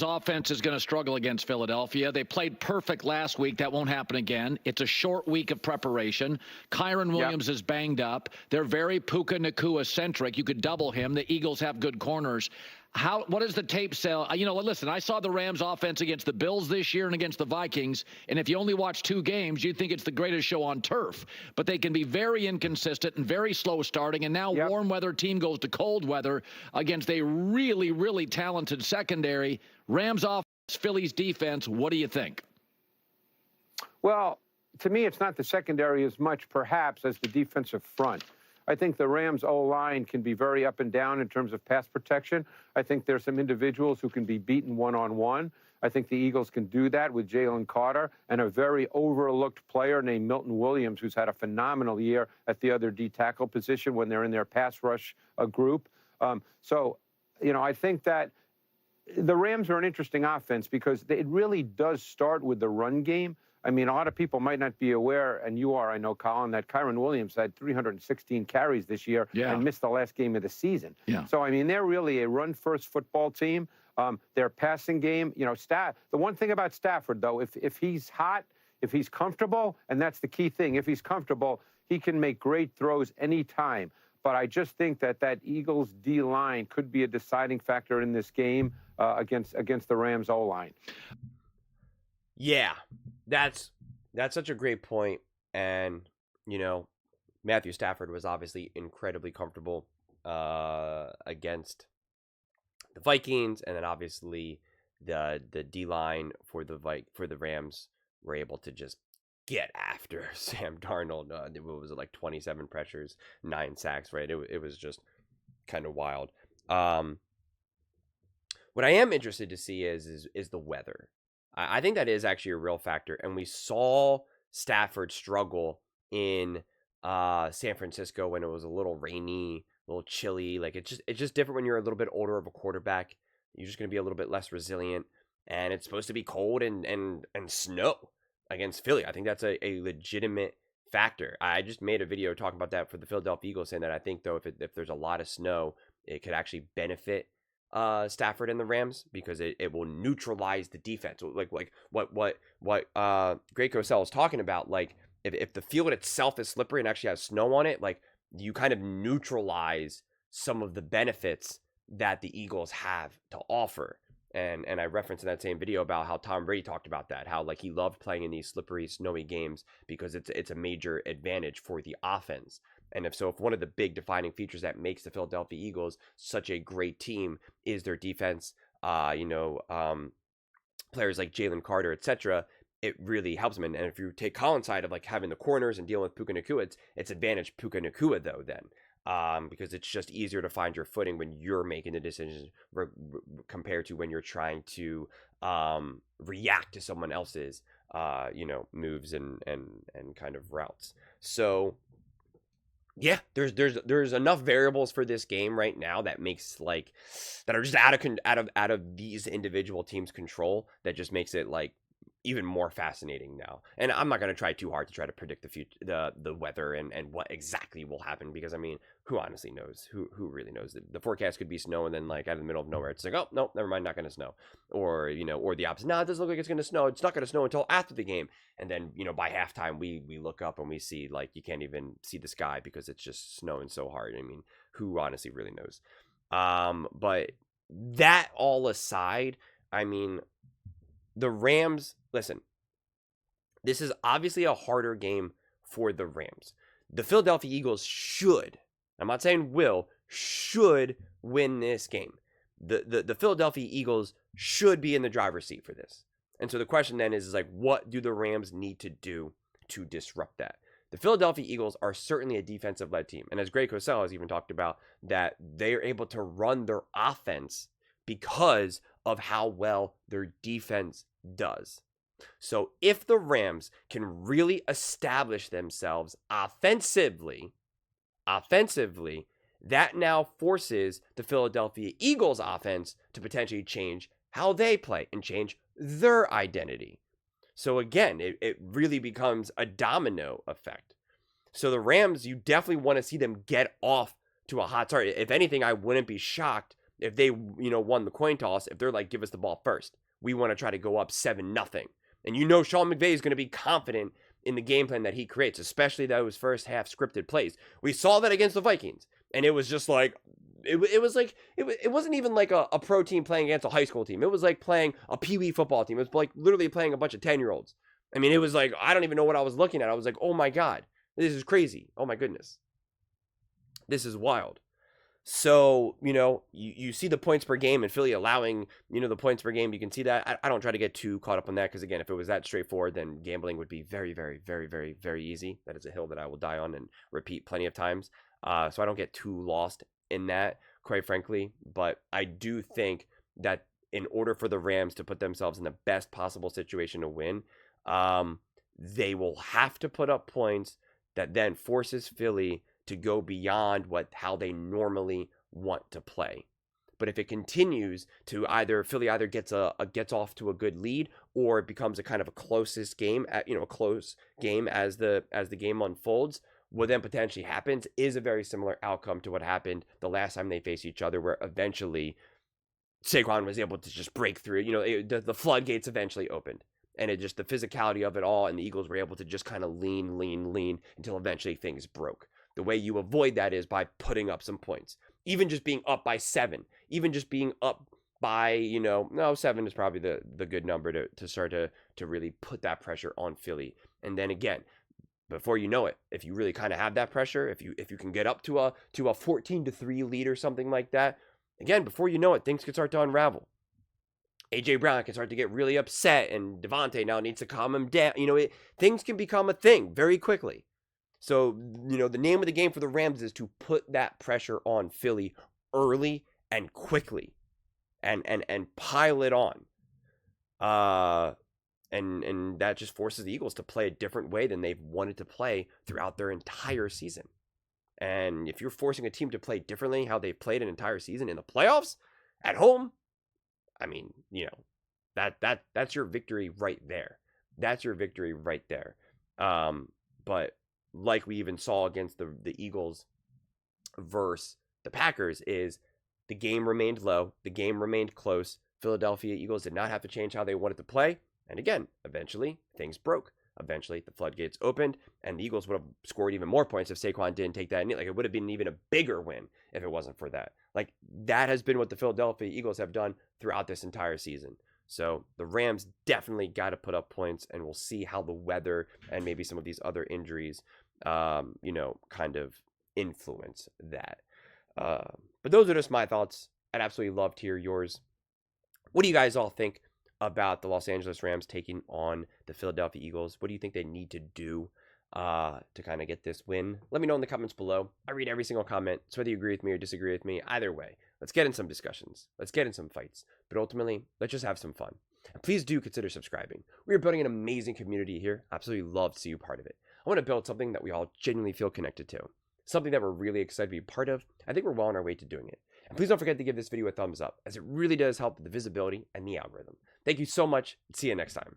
offense is going to struggle against Philadelphia. They played perfect last week. That won't happen again. It's a short week of preparation. Kyron Williams is banged up. They're very Puka Nacua-centric. You could double him. The Eagles have good corners. What does the tape say? Listen, I saw the Rams offense against the Bills this year and against the Vikings, and if you only watch 2 games, you'd think it's the greatest show on turf. But they can be very inconsistent and very slow starting, and now warm weather team goes to cold weather against a really, really talented secondary. Rams offense, Phillies defense, what do you think? Well, to me, it's not the secondary as much, perhaps, as the defensive front. I think the Rams' O-line can be very up and down in terms of pass protection. I think there's some individuals who can be beaten one-on-one. I think the Eagles can do that with Jalen Carter and a very overlooked player named Milton Williams, who's had a phenomenal year at the other D-tackle position when they're in their pass rush group. I think that the Rams are an interesting offense because it really does start with the run game. I mean, a lot of people might not be aware, and you are, I know, Colin, that Kyron Williams had 316 carries this year and missed the last game of the season. So, I mean, they're really a run-first football team. Their passing game, the one thing about Stafford, though, if he's hot, if he's comfortable, and that's the key thing, if he's comfortable, he can make great throws anytime. But I just think that Eagles D-line could be a deciding factor in this game against the Rams O-line. Yeah, that's such a great point. And, Matthew Stafford was obviously incredibly comfortable against the Vikings. And then obviously the D-line for the Rams were able to just get after Sam Darnold. What was it, like 27 pressures, 9 sacks, right? It was just kind of wild. What I am interested to see is the weather. I think that is actually a real factor. And we saw Stafford struggle in San Francisco when it was a little rainy, a little chilly. Like it's just different when you're a little bit older of a quarterback. You're just going to be a little bit less resilient. And it's supposed to be cold and snow against Philly. I think that's a legitimate factor. I just made a video talking about that for the Philadelphia Eagles, saying that I think, though, if there's a lot of snow, it could actually benefit Stafford and the Rams because it will neutralize the defense. Like what Greg Cosell is talking about. Like if the field itself is slippery and actually has snow on it, like you kind of neutralize some of the benefits that the Eagles have to offer. And I referenced in that same video about how Tom Brady talked about that, how like he loved playing in these slippery, snowy games because it's a major advantage for the offense. And if one of the big defining features that makes the Philadelphia Eagles such a great team is their defense, players like Jalen Carter, etc., it really helps them. And if you take Colin's side of like having the corners and dealing with Puka Nacua, it's advantage Puka Nacua though then. Because it's just easier to find your footing when you're making the decisions compared to when you're trying to react to someone else's moves and kind of routes. So yeah, there's enough variables for this game right now that makes that are just out of these individual teams' control, that just makes it like even more fascinating now. And I'm not going to try too hard to try to predict the future, the weather and what exactly will happen, because I mean, who honestly knows? Who really knows? The forecast could be snow, and then like out of the middle of nowhere, it's like, oh no, never mind, not going to snow, or or the opposite. No, it doesn't look like it's going to snow. It's not going to snow until after the game, and then by halftime we look up and we see like you can't even see the sky because it's just snowing so hard. I mean, who honestly really knows? But that all aside, I mean, the Rams, listen, this is obviously a harder game for the Rams. The Philadelphia Eagles should, I'm not saying will, should win this game. The Philadelphia Eagles should be in the driver's seat for this. And so the question then is like, what do the Rams need to do to disrupt that? The Philadelphia Eagles are certainly a defensive-led team. And as Greg Cosell has even talked about, that they are able to run their offense because of how well their defense does. So if the Rams can really establish themselves offensively, that now forces the Philadelphia Eagles offense to potentially change how they play and change their identity. So again, it really becomes a domino effect. So the Rams, you definitely want to see them get off to a hot start. If anything, I wouldn't be shocked if they, won the coin toss, if they're like, give us the ball first, we want to try to go up 7-0. And Sean McVay is going to be confident in the game plan that he creates, especially those first half scripted plays. We saw that against the Vikings, and it was just like, it wasn't even like a pro team playing against a high school team. It was like playing a peewee football team. It was like literally playing a bunch of 10-year-olds. I mean, it was like, I don't even know what I was looking at. I was like, oh my God, this is crazy. Oh my goodness. This is wild. So, you see the points per game and Philly allowing, the points per game. You can see that. I don't try to get too caught up on that because, again, if it was that straightforward, then gambling would be very, very, very, very, very easy. That is a hill that I will die on and repeat plenty of times. So I don't get too lost in that, quite frankly. But I do think that in order for the Rams to put themselves in the best possible situation to win, they will have to put up points that then forces Philly to go beyond how they normally want to play. But if it continues to Philly either gets off to a good lead, or it becomes a kind of a closest game, a close game as the game unfolds, what then potentially happens is a very similar outcome to what happened the last time they faced each other, where eventually Saquon was able to just break through. The floodgates eventually opened. And it just, the physicality of it all, and the Eagles were able to just kind of lean until eventually things broke. The way you avoid that is by putting up some points. Even just being up by 7. Even just being up by, 7 is probably the good number to start to really put that pressure on Philly. And then again, before you know it, if you really kind of have that pressure, if you can get up to a 14-3 lead or something like that, again, before you know it, things can start to unravel. A.J. Brown can start to get really upset, and Devontae now needs to calm him down. Things can become a thing very quickly. So, the name of the game for the Rams is to put that pressure on Philly early and quickly and pile it on. And that just forces the Eagles to play a different way than they've wanted to play throughout their entire season. And if you're forcing a team to play differently how they've played an entire season in the playoffs at home, I mean, that's your victory right there. That's your victory right there. But like we even saw against the Eagles versus the Packers, is the game remained low. The game remained close. Philadelphia Eagles did not have to change how they wanted to play. And again, eventually things broke. Eventually the floodgates opened, and the Eagles would have scored even more points if Saquon didn't take that. Like, it would have been even a bigger win if it wasn't for that. Like, that has been what the Philadelphia Eagles have done throughout this entire season. So the Rams definitely got to put up points, and we'll see how the weather and maybe some of these other injuries, kind of influence that. But those are just my thoughts. I'd absolutely love to hear yours. What do you guys all think about the Los Angeles Rams taking on the Philadelphia Eagles? What do you think they need to do to kind of get this win? Let me know in the comments below. I read every single comment, so whether you agree with me or disagree with me, either way, let's get in some discussions. Let's get in some fights. But ultimately, let's just have some fun. And please do consider subscribing. We are building an amazing community here. Absolutely love to see you part of it. I want to build something that we all genuinely feel connected to. Something that we're really excited to be part of. I think we're well on our way to doing it. And please don't forget to give this video a thumbs up, as it really does help with the visibility and the algorithm. Thank you so much. See you next time.